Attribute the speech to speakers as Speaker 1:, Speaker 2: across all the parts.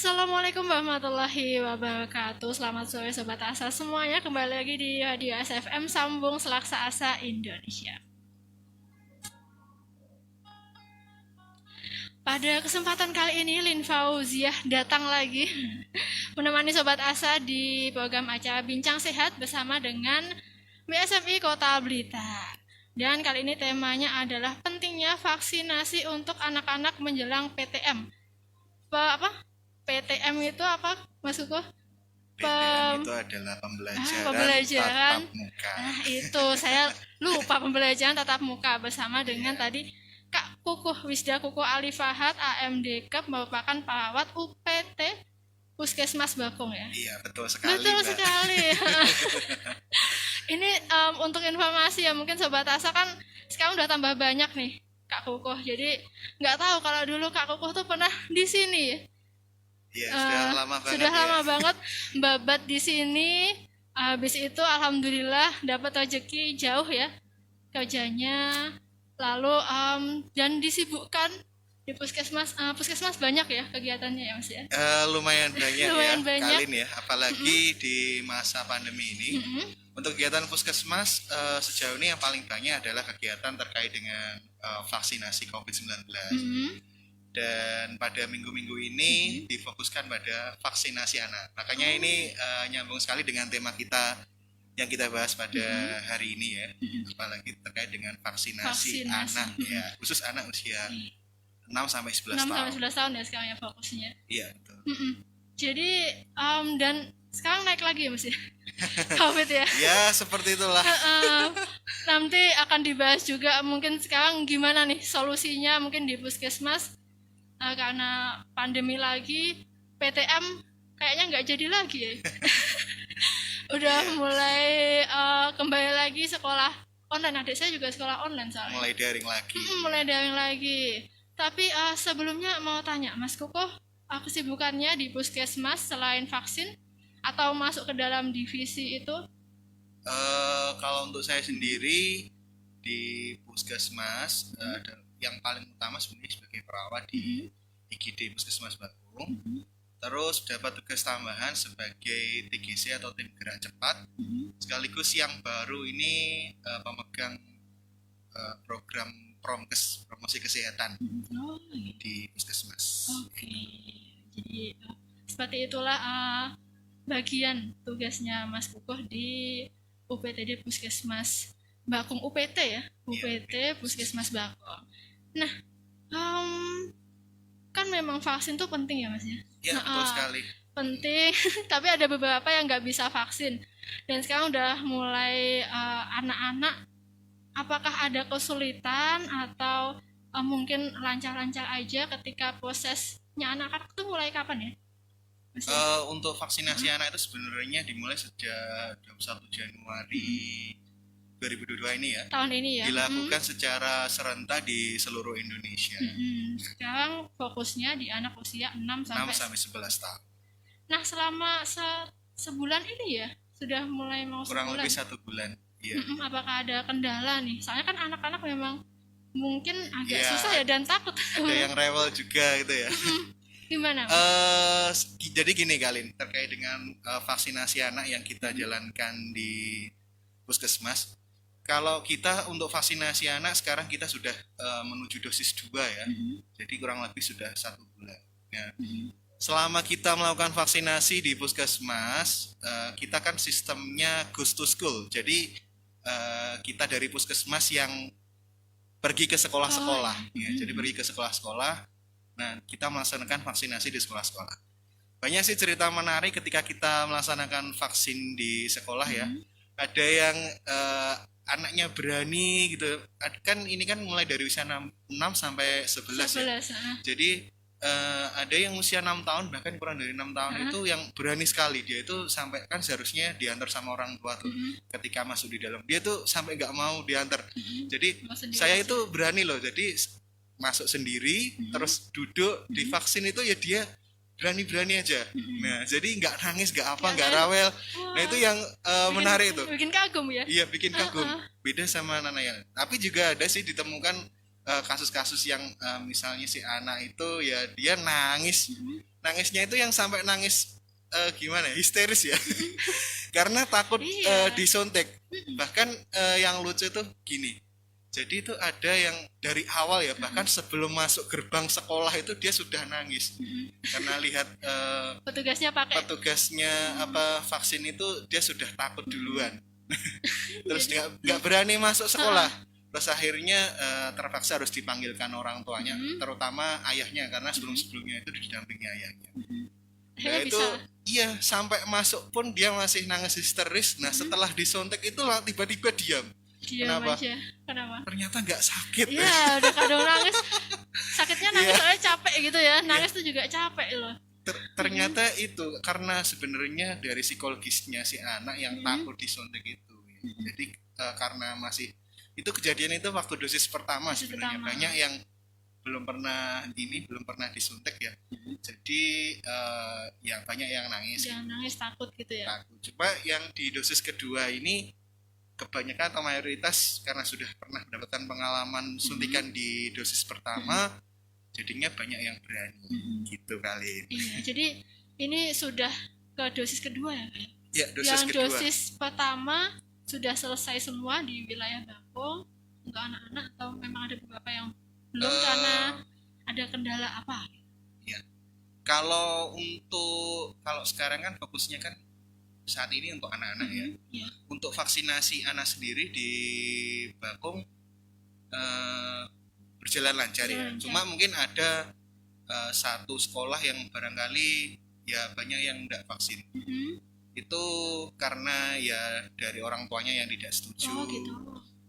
Speaker 1: Assalamualaikum warahmatullahi wabarakatuh. Selamat sore Sobat Asa semuanya. Kembali lagi di Radio SFM Sambung Selaksa Asa Indonesia. Pada kesempatan kali ini Lin Fauziah datang lagi menemani Sobat Asa di program acara Bincang Sehat bersama dengan BSMI Kota Blitar. Dan kali ini temanya adalah pentingnya vaksinasi untuk anak-anak menjelang PTM. PTM itu apa, Mas Kuko?
Speaker 2: PTM itu adalah
Speaker 1: Pembelajaran
Speaker 2: tatap muka.
Speaker 1: Nah, itu saya lupa, pembelajaran tatap muka bersama dengan tadi Kak Kukuh Wisda Kukuh Ali Fahad AMDK, merupakan perawat UPT Puskesmas Bakung ya.
Speaker 2: Iya, betul sekali.
Speaker 1: Betul sekali. Ini untuk informasi ya, mungkin Sobat Asa kan sekarang udah tambah banyak nih Kak Kukuh. Jadi nggak tahu kalau dulu Kak Kukuh tuh pernah di sini.
Speaker 2: Iya, sudah lama banget.
Speaker 1: Sudah lama banget babat di sini. Habis itu alhamdulillah dapat rezeki jauh ya kerjanya. Lalu dan disibukkan di puskesmas. Puskesmas banyak ya kegiatannya ya Mas ya.
Speaker 2: Lumayan banyak
Speaker 1: Lumayan
Speaker 2: ya
Speaker 1: banyak.
Speaker 2: Kalin ya, apalagi di masa pandemi ini. Untuk kegiatan puskesmas sejauh ini yang paling banyak adalah kegiatan terkait dengan vaksinasi COVID-19. Dan pada minggu-minggu ini difokuskan pada vaksinasi anak. Makanya ini nyambung sekali dengan tema kita yang kita bahas pada hari ini ya. Apalagi terkait dengan vaksinasi anak ya, khusus anak usia 6 sampai 11 tahun. 6
Speaker 1: sampai 11 tahun ya sekarang ya fokusnya.
Speaker 2: Iya, betul.
Speaker 1: Jadi dan sekarang naik lagi ya Mas ya. COVID ya.
Speaker 2: Ya, seperti itulah.
Speaker 1: Nanti akan dibahas juga mungkin sekarang gimana nih solusinya mungkin di puskesmas. Karena pandemi lagi, PTM kayaknya nggak jadi lagi ya. Udah mulai kembali lagi sekolah online. Adik saya juga sekolah online soalnya.
Speaker 2: Mulai daring lagi.
Speaker 1: Mulai daring lagi. Tapi sebelumnya mau tanya Mas Kuko, kesibukannya di puskesmas selain vaksin atau masuk ke dalam divisi itu?
Speaker 2: Kalau untuk saya sendiri di puskesmas yang paling utama sebenarnya sebagai perawat di IGD Puskesmas Bakung. Terus dapat tugas tambahan sebagai TGC atau tim gerak cepat. Sekaligus yang baru ini pemegang program Promkes, promosi kesehatan di puskesmas.
Speaker 1: Oke. Jadi seperti itulah bagian tugasnya Mas Kukuh di UPTD Puskesmas Bakung, UPT ya, UPT Puskesmas Bakung. Nah, kan memang vaksin tuh penting ya Mas ya.
Speaker 2: Iya, betul sekali.
Speaker 1: Penting, tapi ada beberapa yang nggak bisa vaksin. Dan sekarang udah mulai anak-anak, apakah ada kesulitan atau mungkin lancar-lancar aja ketika prosesnya anak-anak tuh mulai kapan ya?
Speaker 2: Untuk vaksinasi anak itu sebenarnya dimulai sejak 21 Januari 2022 ini ya.
Speaker 1: Tahun ini ya.
Speaker 2: Dilakukan secara serentak di seluruh Indonesia.
Speaker 1: Sekarang fokusnya di anak usia 6 sampai
Speaker 2: 11 tahun.
Speaker 1: Nah, selama sebulan ini ya sudah mulai mau
Speaker 2: kurang
Speaker 1: sebulan.
Speaker 2: Lebih 1 bulan. Iya.
Speaker 1: Apakah ada kendala nih? Soalnya kan anak-anak memang mungkin agak susah ya dan takut.
Speaker 2: Ada yang rewel juga gitu ya.
Speaker 1: Gimana?
Speaker 2: Jadi gini Kalin, terkait dengan vaksinasi anak yang kita jalankan di puskesmas. Kalau kita untuk vaksinasi anak sekarang kita sudah menuju dosis 2 ya. Jadi kurang lebih sudah 1 bulan ya. Selama kita melakukan vaksinasi di puskesmas, kita kan sistemnya goes to school. Jadi kita dari puskesmas yang pergi ke sekolah-sekolah ya. Jadi pergi ke sekolah-sekolah. Nah, kita melaksanakan vaksinasi di sekolah-sekolah. Banyak sih cerita menarik ketika kita melaksanakan vaksin di sekolah ya. Ada yang anaknya berani gitu kan, ini kan mulai dari usia 6 sampai 11 ya. Jadi ada yang usia 6 tahun bahkan kurang dari 6 tahun itu yang berani sekali. Dia itu sampai kan seharusnya diantar sama orang tua tuh. Ketika masuk di dalam dia tuh sampai nggak mau diantar. Jadi saya itu berani loh, jadi masuk sendiri terus duduk divaksin itu ya dia berani-berani aja. Nah, jadi nggak nangis, nggak apa, nggak rewel. Nah, itu yang menarik itu.
Speaker 1: Bikin kagum ya?
Speaker 2: Iya, bikin kagum. Beda sama anak yang. Tapi juga ada sih ditemukan kasus-kasus yang misalnya si anak itu ya dia nangis, nangisnya itu yang sampai nangis gimana ya, histeris ya, karena takut
Speaker 1: Iya.
Speaker 2: disontek. Bahkan yang lucu tuh gini, jadi itu ada yang dari awal ya, bahkan sebelum masuk gerbang sekolah itu dia sudah nangis karena lihat
Speaker 1: Petugasnya pakai.
Speaker 2: petugasnya vaksin itu, dia sudah takut duluan. Terus
Speaker 1: Jadi,
Speaker 2: nggak berani masuk sekolah. Terus akhirnya terpaksa harus dipanggilkan orang tuanya, terutama ayahnya, karena sebelum-sebelumnya itu didampingi ayahnya. Nah
Speaker 1: akhirnya
Speaker 2: itu
Speaker 1: bisa
Speaker 2: iya, sampai masuk pun dia masih nangis histeris. Nah setelah disontek itu lah tiba-tiba diam.
Speaker 1: diam
Speaker 2: Kenapa?
Speaker 1: aja. Kenapa?
Speaker 2: Ternyata nggak sakit.
Speaker 1: Iya, udah kadang nangis. Sakitnya nangis
Speaker 2: Iya.
Speaker 1: soalnya capek gitu ya. Nangis tuh juga capek loh.
Speaker 2: Ternyata itu karena sebenarnya dari psikologisnya si anak yang takut disontek itu. Jadi karena masih itu kejadian itu waktu dosis pertama,
Speaker 1: Dosis
Speaker 2: sebenarnya
Speaker 1: pertama.
Speaker 2: banyak yang belum pernah disuntik ya. Jadi ya banyak yang nangis.
Speaker 1: Jangan nangis takut gitu ya.
Speaker 2: Takut. Coba yang di dosis kedua ini kebanyakan atau mayoritas karena sudah pernah mendapatkan pengalaman suntikan di dosis pertama, jadinya banyak yang berani gitu kali.
Speaker 1: Iya, jadi ini sudah ke dosis kedua ya, Kak?
Speaker 2: Ya, dosis
Speaker 1: Yang
Speaker 2: kedua.
Speaker 1: dosis pertama sudah selesai semua di wilayah Bako untuk anak-anak, atau memang ada beberapa yang belum karena ada kendala apa?
Speaker 2: Ya. Kalau sekarang kan fokusnya kan saat ini untuk anak-anak ya.
Speaker 1: Iya.
Speaker 2: Untuk vaksinasi anak sendiri di Bakung berjalan lancar ya.
Speaker 1: Lancar.
Speaker 2: Cuma mungkin ada satu sekolah yang barangkali ya banyak yang tidak vaksin. Itu karena ya dari orang tuanya yang tidak setuju,
Speaker 1: Oh gitu.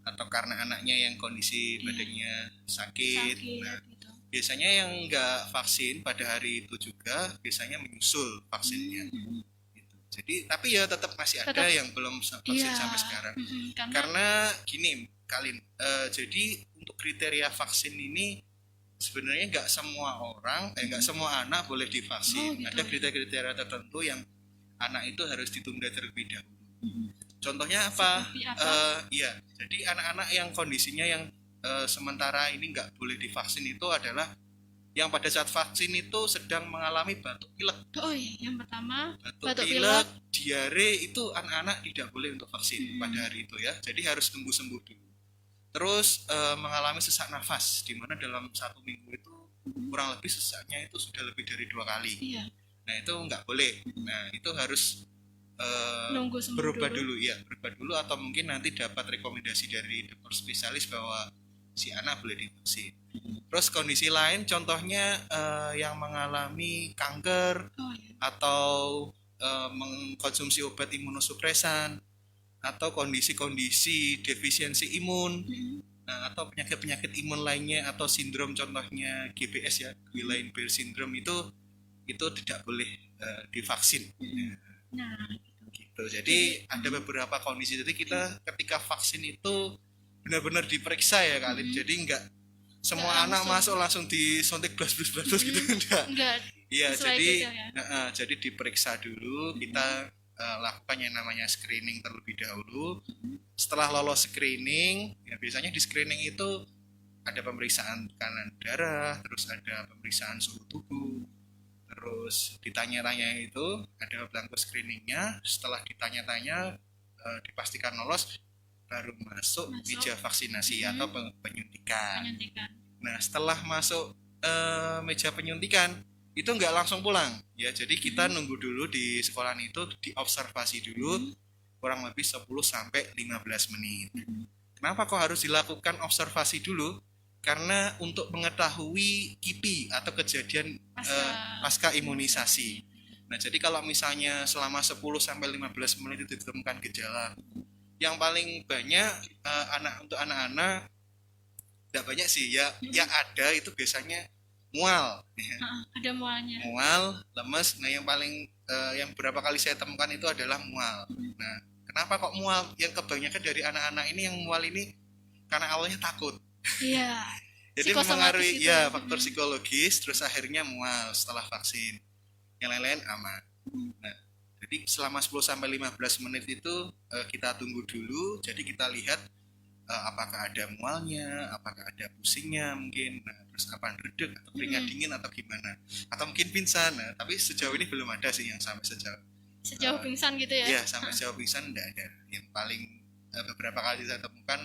Speaker 2: atau karena anaknya yang kondisi badannya sakit.
Speaker 1: Sakit
Speaker 2: Nah,
Speaker 1: gitu.
Speaker 2: biasanya yang nggak vaksin pada hari itu juga biasanya menyusul vaksinnya. Gitu. Jadi tapi ya tetap masih ada
Speaker 1: Tetap.
Speaker 2: yang belum vaksin
Speaker 1: Iya.
Speaker 2: sampai sekarang.
Speaker 1: Karena
Speaker 2: Karena gini, Kalin, jadi untuk kriteria vaksin ini sebenarnya nggak semua orang, nggak semua anak boleh divaksin.
Speaker 1: Oh, gitu.
Speaker 2: Ada kriteria tertentu yang anak itu harus ditunda terlebih dahulu. Contohnya apa?
Speaker 1: Seperti apa?
Speaker 2: Iya, jadi anak-anak yang kondisinya yang sementara ini nggak boleh divaksin itu adalah yang pada saat vaksin itu sedang mengalami batuk pilek.
Speaker 1: Oh iya, yang pertama
Speaker 2: Batuk pilek, diare itu anak-anak tidak boleh untuk vaksin pada hari itu ya. Jadi harus tunggu sembuh dulu. Terus mengalami sesak nafas, di mana dalam 1 minggu itu kurang lebih sesaknya itu sudah lebih dari 2 kali.
Speaker 1: Iya.
Speaker 2: Nah itu nggak boleh. Nah itu harus
Speaker 1: Nunggu sembuh
Speaker 2: berubah dulu ya, berubah dulu, atau mungkin nanti dapat rekomendasi dari dokter spesialis bahwa si anak boleh divaksin. Terus kondisi lain, contohnya yang mengalami kanker
Speaker 1: Oh iya.
Speaker 2: atau mengkonsumsi obat imunosupresan, atau kondisi-kondisi defisiensi imun, atau penyakit-penyakit imun lainnya, atau sindrom contohnya GBS ya, Guillain-Barré syndrome, itu tidak boleh divaksin.
Speaker 1: Nah,
Speaker 2: Gitu. Jadi ada beberapa kondisi. Jadi kita ketika vaksin itu benar-benar diperiksa ya Kalin. Jadi nggak semua
Speaker 1: Nggak
Speaker 2: anak
Speaker 1: langsung.
Speaker 2: masuk langsung disuntik blas gitu, enggak.
Speaker 1: enggak
Speaker 2: Iya,
Speaker 1: sesuai
Speaker 2: jadi
Speaker 1: kriteria.
Speaker 2: jadi diperiksa dulu, kita lakukan yang namanya screening terlebih dahulu. Setelah lolos screening, ya biasanya di screening itu ada pemeriksaan tekanan darah, terus ada pemeriksaan suhu tubuh, terus ditanya-tanya itu ada belangko screeningnya. Setelah ditanya-tanya dipastikan lolos, baru masuk meja vaksinasi atau penyuntikan. Nah setelah masuk meja penyuntikan itu nggak langsung pulang ya, jadi kita nunggu dulu di sekolah itu, diobservasi dulu kurang lebih 10 sampai 15 menit. Kenapa kok harus dilakukan observasi dulu? Karena untuk mengetahui KIPI atau kejadian pasca imunisasi. Nah, jadi kalau misalnya selama 10 sampai 15 menit itu ditemukan gejala, yang paling banyak untuk anak-anak tidak banyak sih ya, yang ada itu biasanya mual.
Speaker 1: Ada mualnya.
Speaker 2: Mual, lemes. Nah, yang berapa kali saya temukan itu adalah mual. Nah, kenapa kok mual? Yang kebanyakan dari anak-anak ini yang mual ini karena awalnya takut.
Speaker 1: Iya.
Speaker 2: Jadi mempengaruhi ya faktor psikologis, terus akhirnya mual setelah vaksin. Yang lain-lain aman. Nah, jadi selama 10 sampai 15 menit itu kita tunggu dulu. Jadi kita lihat apakah ada mualnya, apakah ada pusingnya mungkin, nah, terus apa redek atau keringat dingin atau gimana, atau mungkin pingsan. Nah, tapi sejauh ini belum ada sih yang sampai
Speaker 1: Sejauh pingsan gitu ya.
Speaker 2: ya sampai sejauh pingsan enggak ada. Yang paling beberapa kali saya temukan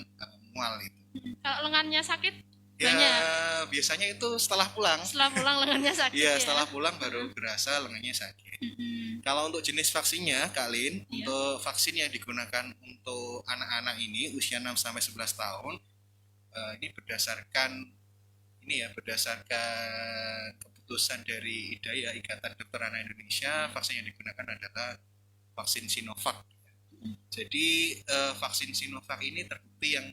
Speaker 2: mual itu.
Speaker 1: Kalau lengannya sakit
Speaker 2: Ya
Speaker 1: banyak.
Speaker 2: biasanya itu setelah pulang.
Speaker 1: Setelah pulang lengannya sakit
Speaker 2: Iya,
Speaker 1: ya.
Speaker 2: setelah pulang baru berasa lengannya sakit. Kalau untuk jenis vaksinnya, Kak Lin,
Speaker 1: Iya.
Speaker 2: untuk vaksin yang digunakan untuk anak-anak ini usia 6 sampai 11 tahun, ini berdasarkan keputusan dari IDAIA, Ikatan Dokter Anak Indonesia, vaksin yang digunakan adalah vaksin Sinovac. Jadi vaksin Sinovac ini terbukti yang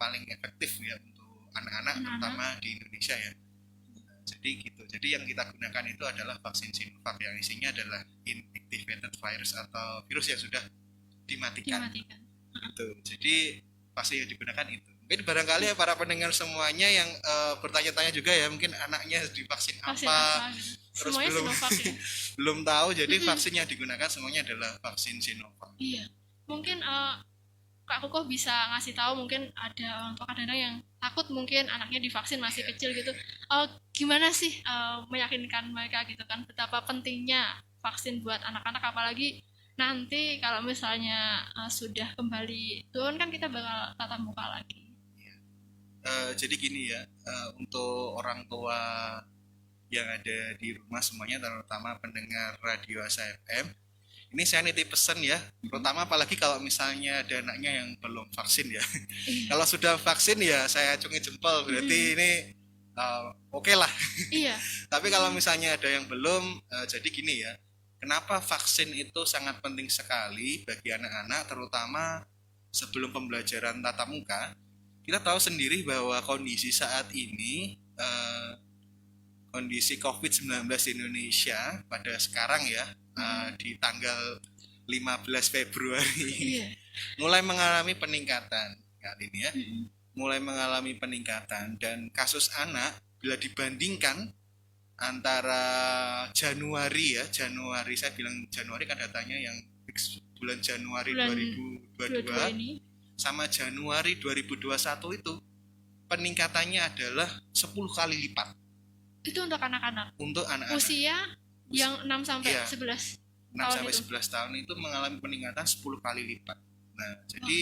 Speaker 2: paling efektif ya untuk anak-anak terutama di Indonesia ya. Jadi gitu. Jadi yang kita gunakan itu adalah vaksin Sinovac yang isinya adalah inactivated virus atau virus yang sudah dimatikan. Gitu. Jadi vaksin yang digunakan itu. Mungkin barangkali ya para pendengar semuanya yang bertanya-tanya juga ya, mungkin anaknya divaksin apa,
Speaker 1: gitu.
Speaker 2: terus
Speaker 1: Semuanya
Speaker 2: belum
Speaker 1: Sinovac ya.
Speaker 2: belum tahu. Jadi vaksin yang digunakan semuanya adalah vaksin Sinovac.
Speaker 1: Iya. Mungkin Kak Koko bisa ngasih tahu, mungkin ada orang tua kadang-kadang yang takut mungkin anaknya divaksin masih kecil gitu. Gimana sih meyakinkan mereka gitu kan betapa pentingnya vaksin buat anak-anak, apalagi nanti kalau misalnya sudah kembali turun kan kita bakal tatap muka lagi.
Speaker 2: Jadi gini ya, untuk orang tua yang ada di rumah semuanya, terutama pendengar radio Asa FM, ini saya nitip pesan ya, terutama apalagi kalau misalnya ada anaknya yang belum vaksin ya. Kalau sudah vaksin ya saya acungi jempol, berarti ini oke lah.
Speaker 1: Iya.
Speaker 2: Tapi kalau misalnya ada yang belum, jadi gini ya, kenapa vaksin itu sangat penting sekali bagi anak-anak, terutama sebelum pembelajaran tatap muka. Kita tahu sendiri bahwa kondisi saat ini, kondisi COVID-19 di Indonesia pada sekarang ya, di tanggal 15 Februari
Speaker 1: Iya.
Speaker 2: mulai mengalami peningkatan kali ini ya, mulai mengalami peningkatan, dan kasus anak bila dibandingkan antara Januari saya bilang Januari kan datanya yang bulan Januari 2022
Speaker 1: ini.
Speaker 2: sama Januari 2021 itu peningkatannya adalah 10 kali lipat.
Speaker 1: Itu untuk anak-anak.
Speaker 2: Untuk anak-anak
Speaker 1: Usia yang 6 sampai
Speaker 2: Iya.
Speaker 1: 11
Speaker 2: 6
Speaker 1: tahun
Speaker 2: sampai
Speaker 1: itu.
Speaker 2: 11 tahun itu mengalami peningkatan 10 kali lipat. Nah, jadi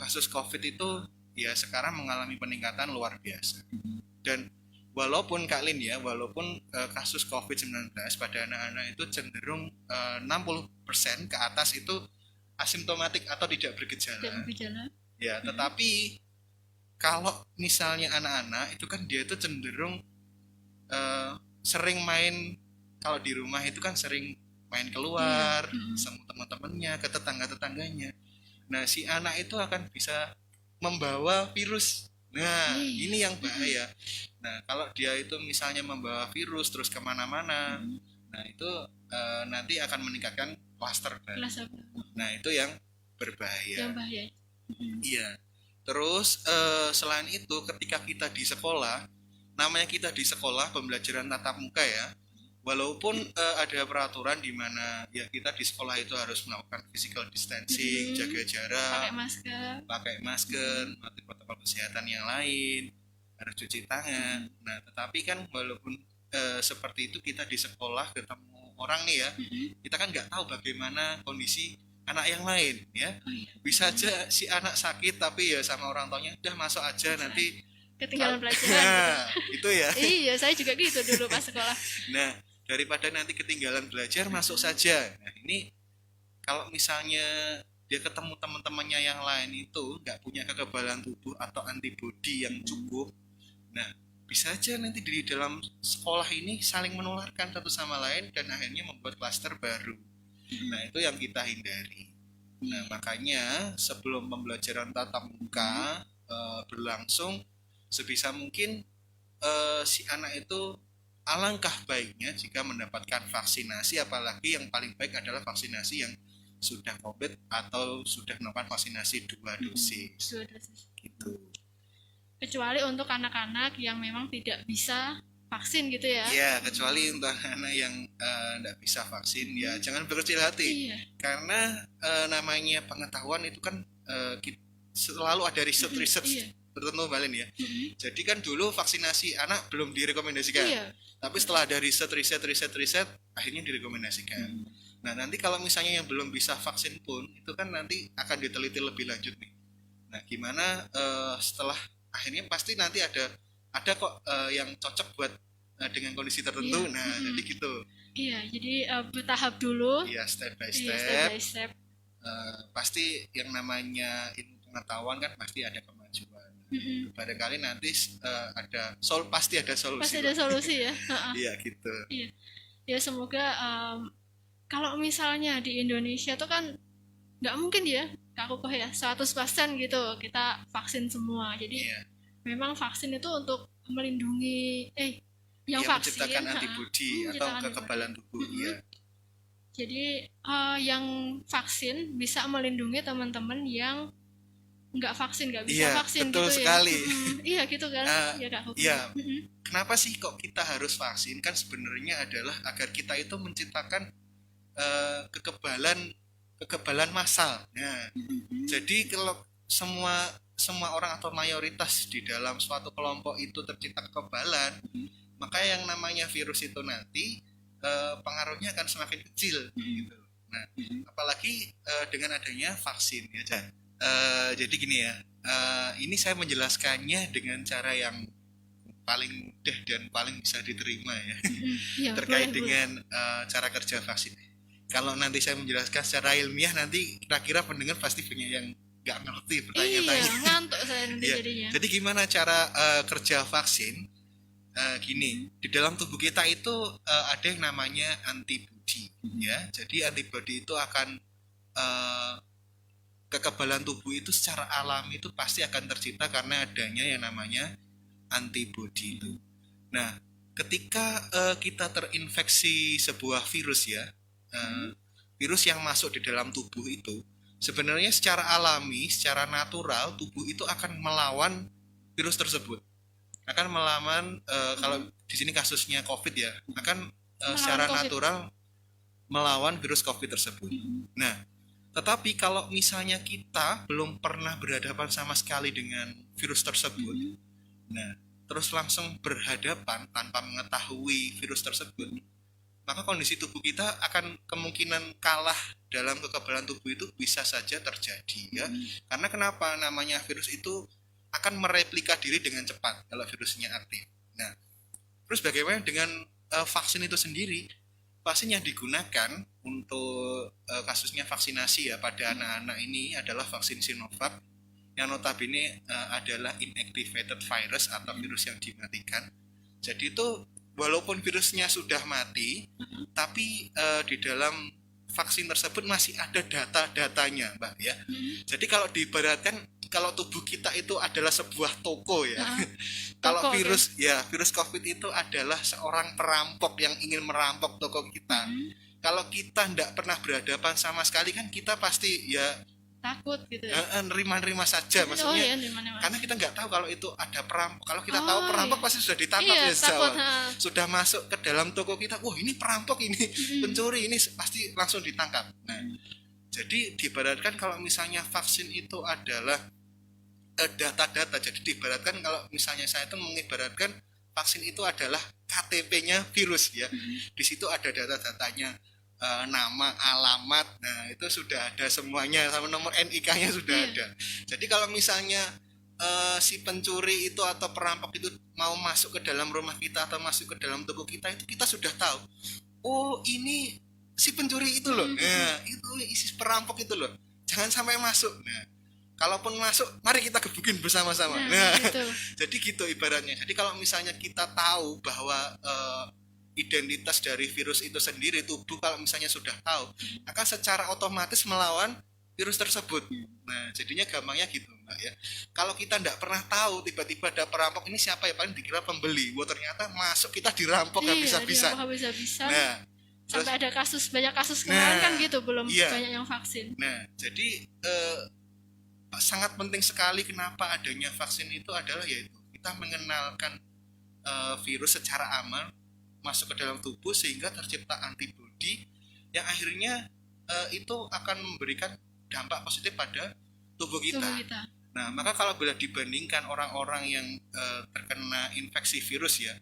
Speaker 2: kasus COVID itu ya sekarang mengalami peningkatan luar biasa. Dan walaupun Kak Lin ya, walaupun kasus COVID-19 pada anak-anak itu cenderung 60% ke atas itu asimptomatik atau tidak bergejala. Ya, tetapi kalau misalnya anak-anak itu kan dia itu cenderung sering main, kalau di rumah itu kan sering main keluar sama teman-temannya, ke tetangga-tetangganya. Nah, si anak itu akan bisa membawa virus. Nah, ini yang bahaya. Nah, kalau dia itu misalnya membawa virus terus kemana-mana, nah itu nanti akan meningkatkan klaster baru. Nah, itu yang berbahaya.
Speaker 1: Yang bahaya.
Speaker 2: Iya. Terus selain itu, ketika kita di sekolah, namanya kita di sekolah pembelajaran tatap muka ya, walaupun ada peraturan di mana ya kita di sekolah itu harus melakukan physical distancing, jaga jarak, pakai masker, mematuhi protokol kesehatan yang lain, harus cuci tangan. Nah, tetapi kan walaupun seperti itu, kita di sekolah ketemu orang nih ya, kita kan nggak tahu bagaimana kondisi anak yang lain ya. Bisa aja si anak sakit tapi ya sama orang tuanya udah masuk aja, nanti
Speaker 1: ketinggalan pelajaran.
Speaker 2: Nah, itu ya.
Speaker 1: Iya, saya juga gitu dulu pas sekolah.
Speaker 2: Nah, daripada nanti ketinggalan belajar, masuk saja. Nah, ini kalau misalnya dia ketemu teman-temannya yang lain itu nggak punya kekebalan tubuh atau antibodi yang cukup, nah bisa aja nanti di dalam sekolah ini saling menularkan satu sama lain dan akhirnya membuat klaster baru. Nah, itu yang kita hindari. Nah, makanya sebelum pembelajaran tatap muka berlangsung, sebisa mungkin si anak itu alangkah baiknya jika mendapatkan vaksinasi, apalagi yang paling baik adalah vaksinasi yang sudah COVID atau sudah melakukan vaksinasi 2 dosis. Gitu.
Speaker 1: Kecuali untuk anak-anak yang memang tidak bisa vaksin gitu ya.
Speaker 2: Iya, kecuali untuk anak yang tidak bisa vaksin ya jangan berkecil hati. Karena namanya pengetahuan itu kan selalu ada riset-riset
Speaker 1: Iya.
Speaker 2: tertentu Balin ya.
Speaker 1: Mm-mm.
Speaker 2: Jadi kan dulu vaksinasi anak belum direkomendasikan.
Speaker 1: Iya.
Speaker 2: Tapi setelah ada riset akhirnya direkomendasikan. Nah, nanti kalau misalnya yang belum bisa vaksin pun itu kan nanti akan diteliti lebih lanjut nih. Nah, gimana setelah akhirnya pasti nanti ada kok yang cocok buat dengan kondisi tertentu.
Speaker 1: Iya.
Speaker 2: Nah, jadi gitu.
Speaker 1: Iya, jadi bertahap dulu.
Speaker 2: Iya, step by
Speaker 1: Iya,
Speaker 2: step.
Speaker 1: step by step.
Speaker 2: Pasti yang namanya ilmu pengetahuan kan pasti ada kemajuan.
Speaker 1: Mm-mm.
Speaker 2: Barangkali nanti pasti ada solusi.
Speaker 1: Pasti ada solusi ya.
Speaker 2: Iya gitu.
Speaker 1: Iya. Ya semoga kalau misalnya di Indonesia tuh kan nggak mungkin ya, Kak Kukuh ya, 100% gitu kita vaksin semua. Jadi
Speaker 2: Iya.
Speaker 1: memang vaksin itu untuk melindungi yang
Speaker 2: Iya,
Speaker 1: vaksin,
Speaker 2: menciptakan antibodi atau
Speaker 1: menciptakan
Speaker 2: kekebalan tubuh.
Speaker 1: antibodi.
Speaker 2: Iya.
Speaker 1: Jadi yang vaksin bisa melindungi teman-teman yang nggak vaksin, nggak bisa
Speaker 2: Iya,
Speaker 1: vaksin
Speaker 2: betul
Speaker 1: gitu
Speaker 2: sekali.
Speaker 1: ya. Iya gitu kan, ya Kak Kukuh.
Speaker 2: Iya. Kenapa sih kok kita harus vaksin? Kan sebenarnya adalah agar kita itu menciptakan kekebalan massal. Nah, jadi kalau semua orang atau mayoritas di dalam suatu kelompok itu tercipta kekebalan, maka yang namanya virus itu nanti pengaruhnya akan semakin kecil gitu. Nah, apalagi dengan adanya vaksin ya, Jan. Jadi gini ya, ini saya menjelaskannya dengan cara yang paling mudah dan paling bisa diterima ya,
Speaker 1: Iya,
Speaker 2: terkait
Speaker 1: boleh.
Speaker 2: dengan cara kerja vaksin. Kalau nanti saya menjelaskan secara ilmiah, nanti kira-kira pendengar pasti banyak yang nggak ngerti
Speaker 1: Iya,
Speaker 2: pertanyaan-tanya.
Speaker 1: ngantuk saya nanti
Speaker 2: Iya.
Speaker 1: jadinya.
Speaker 2: Jadi gimana cara kerja vaksin? Gini, di dalam tubuh kita itu ada yang namanya antibodi, ya. Jadi antibodi itu akan kekebalan tubuh itu secara alami itu pasti akan tercipta karena adanya yang namanya antibodi itu. Nah, ketika kita terinfeksi sebuah virus ya, virus yang masuk di dalam tubuh itu, sebenarnya secara alami, secara natural tubuh itu akan melawan virus tersebut. Akan melawan kalau di sini kasusnya COVID ya, akan secara
Speaker 1: COVID.
Speaker 2: natural melawan virus COVID tersebut. Nah, tetapi kalau misalnya kita belum pernah berhadapan sama sekali dengan virus tersebut, nah, terus langsung berhadapan tanpa mengetahui virus tersebut, maka kondisi tubuh kita akan kemungkinan kalah dalam kekebalan tubuh itu bisa saja terjadi ya. Karena kenapa? Namanya virus itu akan mereplika diri dengan cepat kalau virusnya aktif. Nah, terus bagaimana dengan vaksin itu sendiri? Vaksin yang digunakan untuk kasusnya vaksinasi ya pada anak-anak ini adalah vaksin Sinovac yang notabene adalah inactivated virus atau virus yang dimatikan. Jadi itu walaupun virusnya sudah mati, tapi di dalam vaksin tersebut masih ada data-datanya, Mbak ya. Jadi kalau diibaratkan kalau tubuh kita itu adalah sebuah toko ya. Kalau
Speaker 1: Toko,
Speaker 2: virus ya, virus COVID itu adalah seorang perampok yang ingin merampok toko kita. Kalau kita tidak pernah berhadapan sama sekali kan kita pasti ya
Speaker 1: Takut gitu ya.
Speaker 2: nerima-nerima saja maksudnya.
Speaker 1: Iya, dimana-mana.
Speaker 2: Karena kita nggak tahu kalau itu ada perampok. Kalau kita
Speaker 1: Oh,
Speaker 2: tahu perampok
Speaker 1: iya.
Speaker 2: pasti sudah ditangkap
Speaker 1: Iya,
Speaker 2: ya sejak
Speaker 1: takut,
Speaker 2: awal. Sudah masuk ke dalam toko kita, wah ini perampok ini, pencuri ini pasti langsung ditangkap. Nah, jadi diibaratkan kalau misalnya vaksin itu adalah data-data. Jadi diibaratkan kalau misalnya saya itu mengibaratkan vaksin itu adalah KTP-nya virus ya. Di situ ada data-datanya. Nama, alamat, nah itu sudah ada semuanya, sama nomor NIK-nya sudah ada. Jadi kalau misalnya si pencuri itu atau perampok itu mau masuk ke dalam rumah kita atau masuk ke dalam tubuh kita, itu kita sudah tahu. Oh ini si pencuri itu loh, nah itu isi perampok itu loh, jangan sampai masuk. Nah kalaupun masuk, mari kita gebukin bersama-sama. Nah
Speaker 1: gitu.
Speaker 2: Jadi gitu ibaratnya. Jadi kalau misalnya kita tahu bahwa identitas dari virus itu sendiri, tubuh kalau misalnya sudah tahu akan secara otomatis melawan virus tersebut. Nah jadinya gampangnya gitu Mbak ya. Kalau kita tidak pernah tahu tiba-tiba ada perampok, ini siapa ya, paling dikira pembeli, wah ternyata masuk kita dirampok habis-habisan. Nah
Speaker 1: sampai ada banyak kasus kemarin kan gitu, belum
Speaker 2: iya.
Speaker 1: banyak yang vaksin.
Speaker 2: Nah jadi sangat penting sekali kenapa adanya vaksin itu adalah yaitu kita mengenalkan virus secara aman masuk ke dalam tubuh sehingga tercipta antibodi yang akhirnya itu akan memberikan dampak positif pada tubuh kita. Nah, maka kalau bila dibandingkan orang-orang yang terkena infeksi virus ya,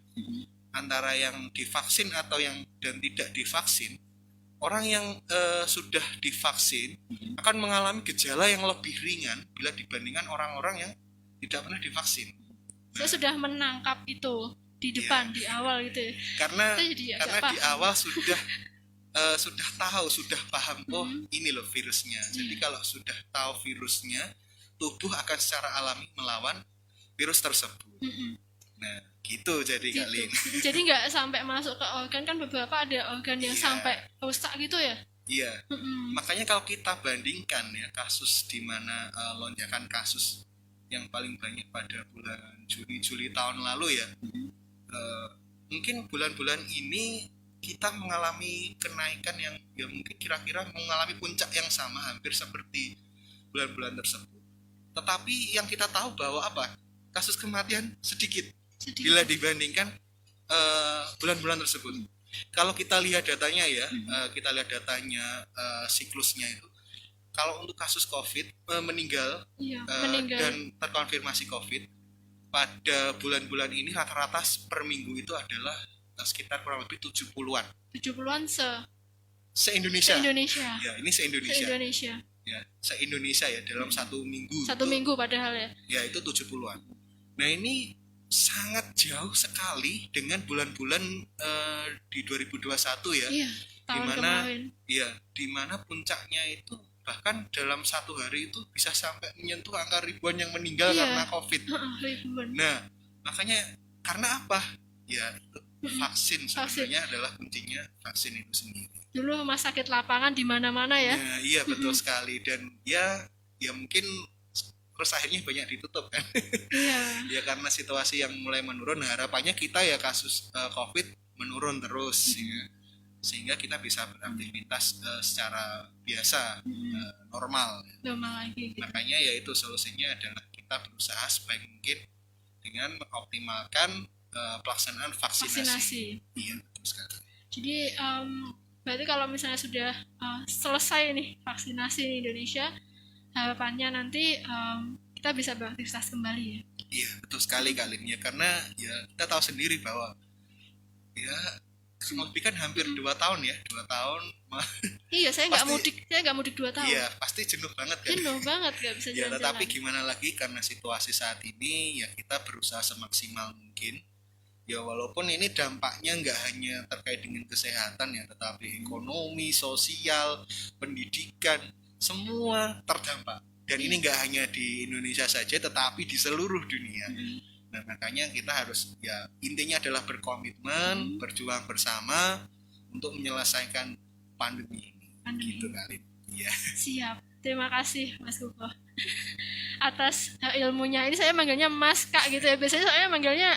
Speaker 2: antara yang divaksin atau yang dan tidak divaksin, orang yang sudah divaksin akan mengalami gejala yang lebih ringan bila dibandingkan orang-orang yang tidak pernah divaksin.
Speaker 1: Saya sudah menangkap itu di depan, di awal gitu ya.
Speaker 2: Karena
Speaker 1: Saya jadi agak
Speaker 2: karena di
Speaker 1: paham.
Speaker 2: awal sudah tahu, sudah paham, oh ini loh virusnya. Jadi kalau sudah tahu virusnya, tubuh akan secara alami melawan virus tersebut. Nah, gitu jadi
Speaker 1: Gitu.
Speaker 2: Kalin.
Speaker 1: Jadi nggak sampai masuk ke organ, kan beberapa ada organ yang
Speaker 2: Iya.
Speaker 1: sampai rusak gitu ya.
Speaker 2: Iya. Makanya kalau kita bandingkan ya kasus di mana lonjakan kasus yang paling banyak pada bulan Juni-Juli tahun lalu ya, mungkin bulan-bulan ini kita mengalami kenaikan yang ya mungkin kira-kira mengalami puncak yang sama hampir seperti bulan-bulan tersebut. Tetapi yang kita tahu bahwa apa? Kasus kematian sedikit
Speaker 1: Sedih.
Speaker 2: bila dibandingkan bulan-bulan tersebut. Kalau kita lihat datanya ya, kita lihat datanya siklusnya itu. Kalau untuk kasus COVID meninggal
Speaker 1: Iya,
Speaker 2: dan terkonfirmasi COVID pada bulan-bulan ini rata-rata per minggu itu adalah sekitar kurang lebih 70-an.
Speaker 1: 70-an
Speaker 2: Se-Indonesia.
Speaker 1: se-Indonesia.
Speaker 2: Ya, ini se-Indonesia.
Speaker 1: Se-Indonesia.
Speaker 2: Ya, se-Indonesia ya dalam satu minggu.
Speaker 1: Satu minggu padahal ya.
Speaker 2: Ya, itu 70-an. Nah, ini sangat jauh sekali dengan bulan-bulan di 2021 ya.
Speaker 1: Iya, tahun
Speaker 2: Dimana
Speaker 1: kemarin.
Speaker 2: ya, dimana puncaknya itu bahkan dalam satu hari itu bisa sampai menyentuh angka ribuan yang meninggal
Speaker 1: Iya.
Speaker 2: karena COVID.
Speaker 1: Ribuan.
Speaker 2: Nah, makanya karena apa? Ya, vaksin
Speaker 1: Vaksin.
Speaker 2: sebenarnya adalah kuncinya, vaksin itu sendiri.
Speaker 1: Dulu rumah sakit lapangan di mana-mana ya.
Speaker 2: Nah, iya betul sekali, dan ya mungkin terus akhirnya banyak ditutup kan.
Speaker 1: Iya.
Speaker 2: Ya karena situasi yang mulai menurun, harapannya kita ya kasus COVID menurun terus ya. Sehingga kita bisa beraktivitas secara biasa, normal.
Speaker 1: Normal lagi gitu.
Speaker 2: Makanya yaitu solusinya adalah kita berusaha sebaik mungkin dengan mengoptimalkan pelaksanaan vaksinasi. Iya, betul sekali.
Speaker 1: Jadi berarti kalau misalnya sudah selesai nih vaksinasi di Indonesia, harapannya nanti kita bisa beraktivitas kembali ya.
Speaker 2: Iya, betul sekali Kalin ya, karena ya kita tahu sendiri bahwa ya lebih kan hampir 2 tahun ya, 2 tahun.
Speaker 1: Iya, saya nggak
Speaker 2: Pasti-
Speaker 1: mudik 2 tahun.
Speaker 2: Iya, pasti jenuh banget kan.
Speaker 1: Jenuh banget, nggak bisa
Speaker 2: Ya,
Speaker 1: jalan-jalan.
Speaker 2: tetapi gimana lagi karena situasi saat ini ya kita berusaha semaksimal mungkin. Ya walaupun ini dampaknya nggak hanya terkait dengan kesehatan ya, tetapi ekonomi, sosial, pendidikan, semua terdampak. Dan ini nggak hanya di Indonesia saja, tetapi di seluruh dunia. Nah makanya kita harus ya intinya adalah berkomitmen, berjuang bersama untuk menyelesaikan pandemi ini.
Speaker 1: Pandemi.
Speaker 2: Gitu kali. Iya.
Speaker 1: Siap. Terima kasih Mas Kuko atas ilmunya. Ini saya manggilnya Mas Kak gitu ya. Biasanya saya manggilnya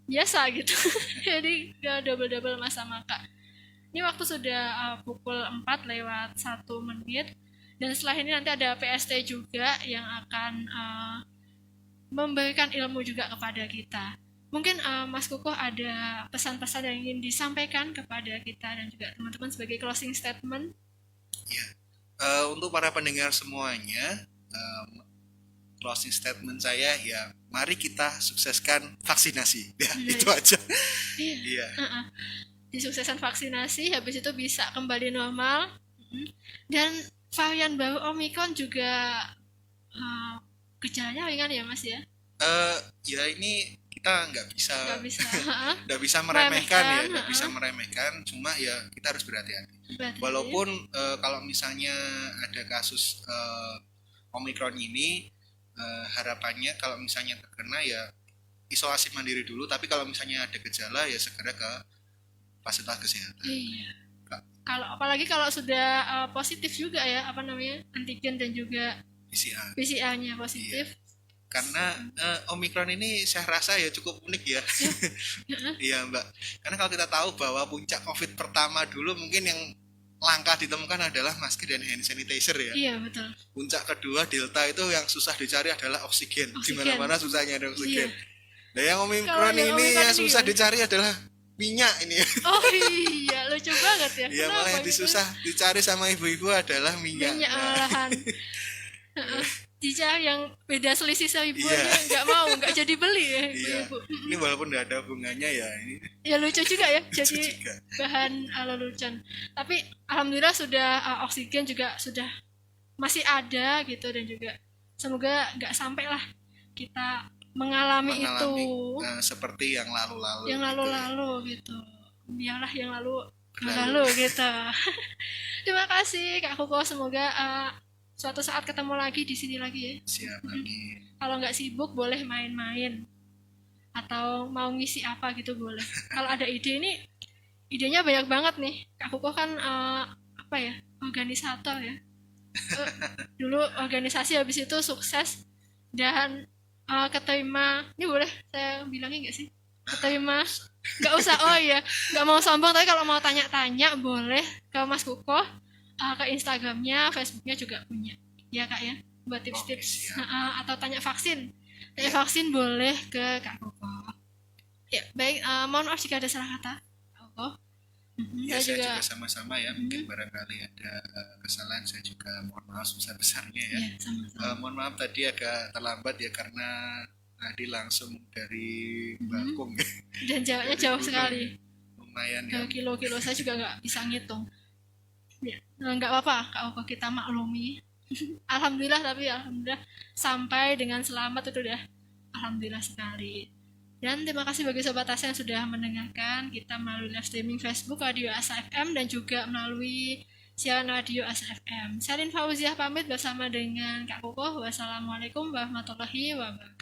Speaker 1: biasa gitu. Jadi gak double-double Mas sama Kak. Ini waktu sudah pukul 4 lewat 1 menit. Dan setelah ini nanti ada PST juga yang akan memberikan ilmu juga kepada kita. Mungkin Mas Kuko ada pesan-pesan yang ingin disampaikan kepada kita dan juga teman-teman sebagai closing statement.
Speaker 2: Ya. Untuk para pendengar semuanya, closing statement saya ya, mari kita sukseskan vaksinasi. Ya,
Speaker 1: Iya.
Speaker 2: itu aja.
Speaker 1: Iya.
Speaker 2: Iya.
Speaker 1: Disukseskan vaksinasi, habis itu bisa kembali normal. Dan varian baru Omicron juga gejalanya ringan ya Mas ya?
Speaker 2: Ya ini kita nggak bisa
Speaker 1: Meremehkan,
Speaker 2: meremehkan ya, nggak bisa meremehkan. Cuma ya kita harus berhati-hati.
Speaker 1: Berarti
Speaker 2: Walaupun kalau misalnya ada kasus Omicron ini, harapannya kalau misalnya terkena ya isolasi mandiri dulu. Tapi kalau misalnya ada gejala ya segera ke fasilitas kesehatan.
Speaker 1: iya. Apalagi kalau sudah positif juga ya, apa namanya, antigen dan juga
Speaker 2: PCR.
Speaker 1: PCR-nya positif.
Speaker 2: Karena Omicron ini saya rasa ya cukup unik ya. Iya Mbak. Karena kalau kita tahu bahwa puncak COVID pertama dulu mungkin yang langka ditemukan adalah masker dan hand sanitizer ya.
Speaker 1: Iya betul.
Speaker 2: Puncak kedua Delta itu yang susah dicari adalah oksigen. Di mana-mana susahnya ada oksigen. Nah yang Omicron
Speaker 1: Kalau yang
Speaker 2: ini
Speaker 1: Omicron
Speaker 2: yang
Speaker 1: ini
Speaker 2: susah
Speaker 1: gimana?
Speaker 2: dicari adalah minyak ini ya.
Speaker 1: Oh iya, lucu banget ya.
Speaker 2: Iya malah yang
Speaker 1: gitu?
Speaker 2: susah dicari sama ibu-ibu adalah minyak.
Speaker 1: Minyak
Speaker 2: Nah,
Speaker 1: olahan. Cica yang beda selisih 1.000
Speaker 2: Iya.
Speaker 1: aja nggak mau, nggak jadi beli ya
Speaker 2: Iya.
Speaker 1: ibu.
Speaker 2: Ini walaupun nggak ada bunganya ya ini
Speaker 1: Ya lucu juga ya,
Speaker 2: lucu
Speaker 1: jadi
Speaker 2: juga.
Speaker 1: bahan lelucon. Tapi alhamdulillah sudah oksigen juga sudah masih ada gitu, dan juga semoga nggak sampai lah kita mengalami itu
Speaker 2: Seperti yang lalu-lalu.
Speaker 1: yang
Speaker 2: gitu ya.
Speaker 1: lalu-lalu gitu. Biarlah yang lalu
Speaker 2: Berlalu.
Speaker 1: berlalu gitu. Terima kasih Kak Kuko, semoga suatu saat ketemu lagi di sini lagi ya.
Speaker 2: Siap lagi.
Speaker 1: Kalau nggak sibuk boleh main-main atau mau ngisi apa gitu boleh. Kalau ada ide, ini idenya banyak banget nih. Kak Kuko kan apa ya, organisator ya. Dulu organisasi, habis itu sukses dan keterima. Ini boleh saya bilangin nggak sih? Keterima. Nggak usah, oh iya, nggak mau sombong, tapi kalau mau tanya-tanya boleh ke Mas Kuko, ke Instagramnya, Facebooknya juga punya ya Kak ya, buat tips-tips.
Speaker 2: Oke, siap.
Speaker 1: Atau tanya vaksin boleh ke Kak Kuko ya. Baik, mohon maaf jika ada salah kata Kak Kuko.
Speaker 2: Ya,
Speaker 1: Saya juga
Speaker 2: sama-sama ya. Mungkin barangkali ada kesalahan, saya juga mohon maaf sebesar-besarnya ya.
Speaker 1: ya, sama-sama.
Speaker 2: Mohon maaf tadi agak terlambat ya karena tadi langsung dari Bakung.
Speaker 1: Dan jaraknya jauh sekali,
Speaker 2: Lumayan ya.
Speaker 1: kilo-kilo saya juga nggak bisa ngitung ya. Nggak apa-apa Kak Kuko, kita maklumi. Alhamdulillah, tapi alhamdulillah sampai dengan selamat, itu udah alhamdulillah sekali. Dan terima kasih bagi Sobat Asa yang sudah mendengarkan kita melalui live streaming Facebook Radio Asa FM dan juga melalui siaran radio Asa FM. Saya Lin Fauziah pamit bersama dengan Kak Kuko. Wassalamualaikum warahmatullahi wabarakatuh.